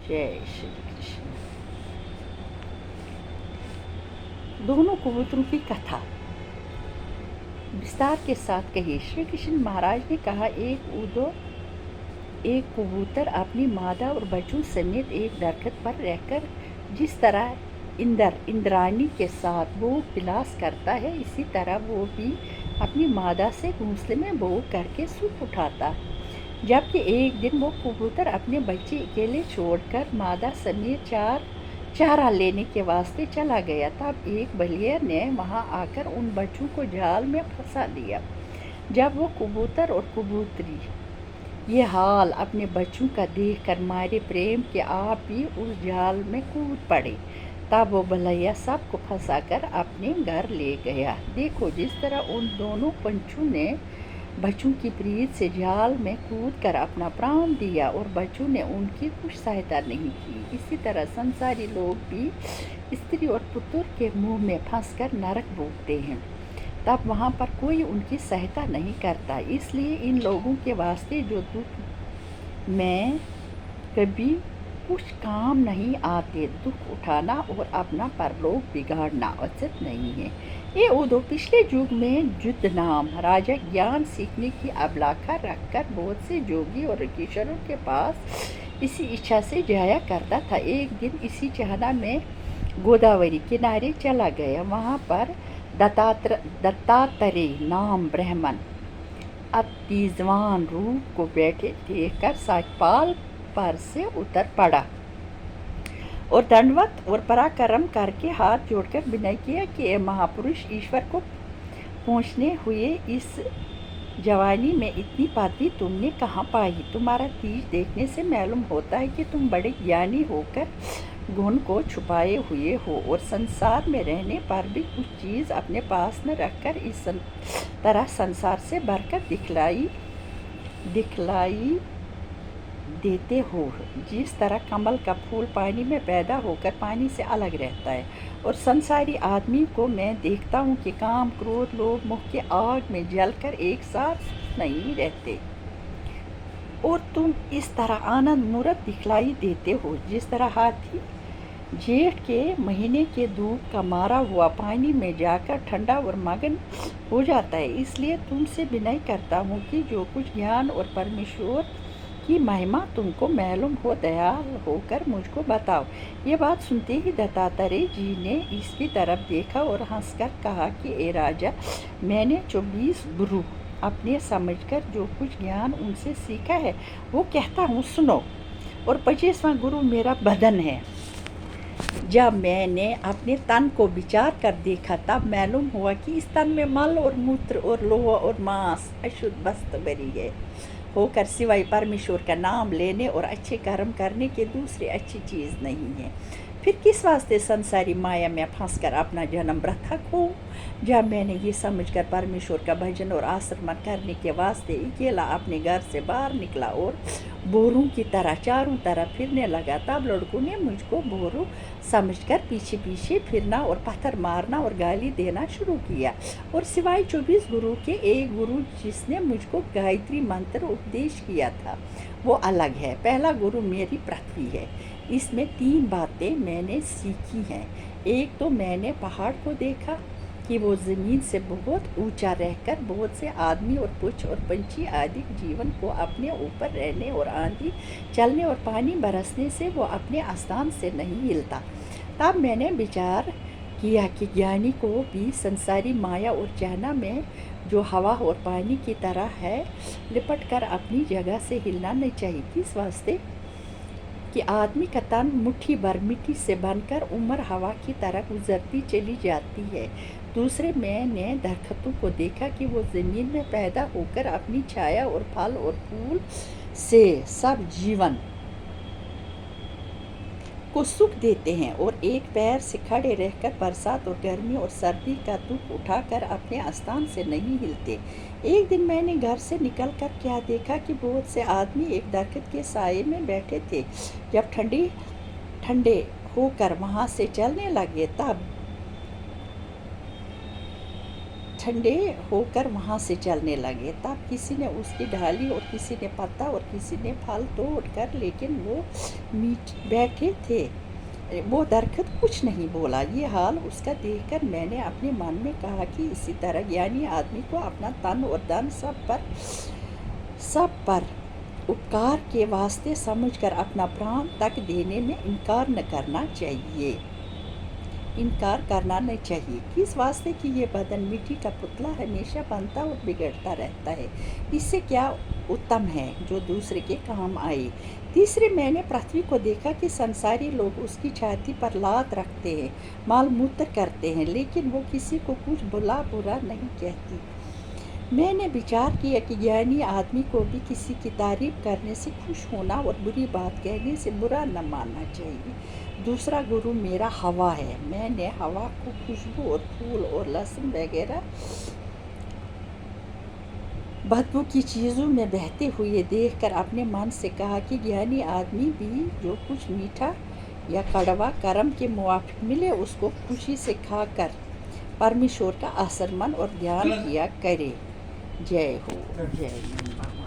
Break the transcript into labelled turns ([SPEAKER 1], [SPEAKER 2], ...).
[SPEAKER 1] जय श्री कृष्ण। दोनों कबूतरों की कथा विस्तार के साथ कही। श्री कृष्ण महाराज ने कहा, एक कबूतर अपनी मादा और बच्चों समेत एक दरख्त पर रहकर जिस तरह इंद्राणी के साथ वो विलास करता है, इसी तरह वो भी अपनी मादा से घोंसले में बोर करके सुख उठाता। जबकि एक दिन वो कबूतर अपने बच्चे अकेले छोड़कर मादा समेत चारा लेने के वास्ते चला गया। तब एक बलिया ने वहां आकर उन बच्चों को जाल में फंसा दिया। जब वो कबूतर और कबूतरी ये हाल अपने बच्चों का देखकर मारे प्रेम के आप भी उस जाल में कूद पड़े। तब वो बलैया सबको फंसाकर अपने घर ले गया। देखो, जिस तरह उन दोनों पंछों ने बच्चों की प्रीत से जाल में कूद कर अपना प्राण दिया और बच्चों ने उनकी कुछ सहायता नहीं की, इसी तरह संसारी लोग भी स्त्री और पुत्र के मुंह में फंसकर नरक भोगते हैं। तब वहाँ पर कोई उनकी सहायता नहीं करता। इसलिए इन लोगों के वास्ते जो दुख में कभी कुछ काम नहीं आते, दुख उठाना और अपना परलोक बिगाड़ना उचित नहीं है। ये उदो पिछले युग में युद्ध नाम राजा ज्ञान सीखने की अभिलाषा रखकर बहुत से जोगी और ऋषियों के पास इसी इच्छा से जाया करता था। एक दिन इसी चाहना में गोदावरी किनारे चला गया। वहाँ पर दत्तात्रेय नाम ब्राह्मण अति जवान रूप को बैठे देखकर साक्षपाल पर से उतर पड़ा और दंडवत और पराक्रम करके हाथ जोड़कर विनय किया कि महापुरुष, ईश्वर को पहुँचने हुए इस जवानी में इतनी पदवी तुमने कहाँ पाई? तुम्हारा तेज देखने से मालूम होता है कि तुम बड़े ज्ञानी होकर गुण को छुपाए हुए हो और संसार में रहने पर भी कुछ चीज़ अपने पास न रखकर इस तरह संसार से भरकर दिखलाई देते हो। जिस तरह कमल का फूल पानी में पैदा होकर पानी से अलग रहता है और संसारी आदमी को मैं देखता हूँ कि काम, क्रोध, लोभ, मोह के आग में जलकर एक साथ नहीं रहते, और तुम इस तरह आनंद मूर्त दिखलाई देते हो। जिस तरह हाथी जेठ के महीने के धूप का मारा हुआ पानी में जाकर ठंडा और मगन हो जाता है, इसलिए तुमसे विनय करता हूँ कि जो कुछ ज्ञान और परमेश्वर की महिमा तुमको मालूम हो, दयाल होकर मुझको बताओ। ये बात सुनते ही दत्तात्रेय जी ने इसकी तरफ देखा और हंसकर कहा कि ए राजा, मैंने 24 गुरु अपने समझकर जो कुछ ज्ञान उनसे सीखा है वो कहता हूँ, सुनो। और 25वां गुरु मेरा बदन है। जब मैंने अपने तन को विचार कर देखा तब मालूम हुआ कि इस तन में मल और मूत्र और लोह और मांस अशुद्ध वस्तु भरी है होकर सिवाय परमेश्वर का नाम लेने और अच्छे कर्म करने के दूसरी अच्छी चीज़ नहीं है। फिर किस वास्ते संसारी माया में फंसकर अपना जन्म वृथा खो? जब मैंने ये समझकर परमेश्वर का भजन और आश्रमण करने के वास्ते अकेला अपने घर से बाहर निकला और बोरों की तरह चारों तरफ फिरने लगा, तब लड़कों ने मुझको बोरू समझकर पीछे पीछे फिरना और पत्थर मारना और गाली देना शुरू किया। और सिवाय 24 गुरु के एक गुरु जिसने मुझको गायत्री मंत्र उपदेश किया था वो अलग है। पहला गुरु मेरी पृथ्वी है। इसमें 3 बातें मैंने सीखी हैं। एक तो मैंने पहाड़ को देखा कि वो ज़मीन से बहुत ऊंचा रहकर बहुत से आदमी और पुच्छ और पंछी आदि जीवन को अपने ऊपर रहने और आंधी चलने और पानी बरसने से वो अपने स्थान से नहीं हिलता। तब मैंने विचार किया कि ज्ञानी को भी संसारी माया और चाहना में जो हवा और पानी की तरह है लिपट कर अपनी जगह से हिलना नहीं चाहिए। किस वास्ते कि आदमी का तन मुट्ठी भर मिट्टी से बनकर उम्र हवा की तरह गुजरती चली जाती है। दूसरे मैंने दरख्तों को देखा कि वो ज़मीन में पैदा होकर अपनी छाया और फल और फूल से सब जीवन को सुख देते हैं और एक पैर से खड़े रहकर बरसात और गर्मी और सर्दी का दुख उठाकर अपने स्थान से नहीं हिलते। एक दिन मैंने घर से निकलकर क्या देखा कि बहुत से आदमी एक दरख्त के साये में बैठे थे। जब ठंडे होकर वहाँ से चलने लगे तब ठंडे होकर वहाँ से चलने लगे। तब किसी ने उसकी डाली और किसी ने पत्ता और किसी ने फल तोड़कर, लेकिन वो बैठे थे। वो दरख्त कुछ नहीं बोला। ये हाल उसका देखकर मैंने अपने मन में कहा कि इसी तरह ज्ञानी आदमी को अपना तन और धन सब पर उपकार के वास्ते समझकर अपना प्राण तक देने में इनकार करना नहीं चाहिए। किस वास्ते कि ये बदन मिट्टी का पुतला हमेशा बनता और बिगड़ता रहता है। इससे क्या उत्तम है जो दूसरे के काम आए। तीसरे, मैंने पृथ्वी को देखा कि संसारी लोग उसकी छाती पर लात रखते हैं, माल मूत्र करते हैं, लेकिन वो किसी को कुछ बुरा नहीं कहती। मैंने विचार किया कि ज्ञानी आदमी को भी किसी की तारीफ करने से खुश होना और बुरी बात कहने से बुरा न मानना चाहिए। दूसरा गुरु मेरा हवा है। मैंने हवा को खुशबू और फूल और लहसुन वगैरह बदबू की चीज़ों में बहते हुए देखकर अपने मन से कहा कि ज्ञानी आदमी भी जो कुछ मीठा या कड़वा कर्म के मुआफिक मिले उसको खुशी से खाकर परमेश्वर का आसरमन और ध्यान किया करे। जय हो, जय।